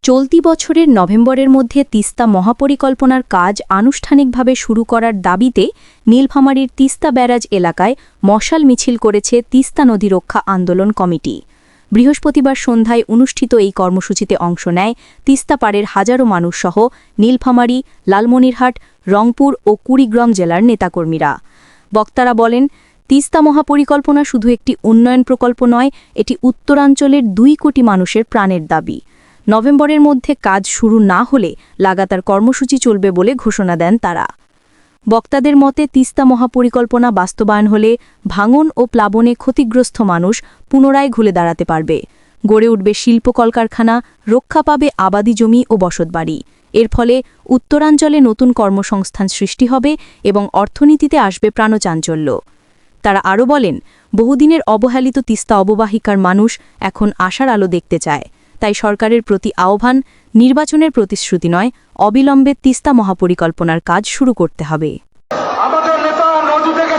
চলতি বছরের নভেম্বরের মধ্যে তিস্তা মহাপরিকল্পনার কাজ আনুষ্ঠানিকভাবে শুরু করার দাবিতে নীলফামারীর তিস্তা ব্যারাজ এলাকায় মশাল মিছিল করেছে তিস্তা নদী রক্ষা আন্দোলন কমিটি। বৃহস্পতিবার সন্ধ্যায় অনুষ্ঠিত এই কর্মসূচিতে অংশ নেয় তিস্তা পাড়ের হাজারো মানুষসহ নীলফামারী, লালমনিরহাট, রংপুর ও কুড়িগ্রাম জেলার নেতাকর্মীরা। বক্তারা বলেন, তিস্তা মহাপরিকল্পনা শুধু একটি উন্নয়ন প্রকল্প নয়, এটি উত্তরাঞ্চলের ২ কোটি মানুষের প্রাণের দাবি। নভেম্বরের মধ্যে কাজ শুরু না হলে লাগাতার কর্মসূচি চলবে বলে ঘোষণা দেন তারা। বক্তাদের মতে তিস্তা মহাপরিকল্পনা বাস্তবায়ন হলে ভাঙন ও প্লাবনে ক্ষতিগ্রস্ত মানুষ পুনরায় ঘুরে দাঁড়াতে পারবে, গড়ে উঠবে শিল্প কলকারখানা, রক্ষা পাবে আবাদি জমি ও বসতবাড়ি। এর ফলে উত্তরাঞ্চলে নতুন কর্মসংস্থান সৃষ্টি হবে এবং অর্থনীতিতে আসবে প্রাণচাঞ্চল্য। তারা আরও বলেন, বহুদিনের অবহেলিত তিস্তা অববাহিকার মানুষ এখন আশার আলো দেখতে চায়। তাই সরকারের প্রতি আহ্বান, নির্বাচনের প্রতিশ্রুতি নয়, অবিলম্বে তিস্তা মহাপরিকল্পনার কাজ শুরু করতে হবে। আমাদের নেতা নদী থেকে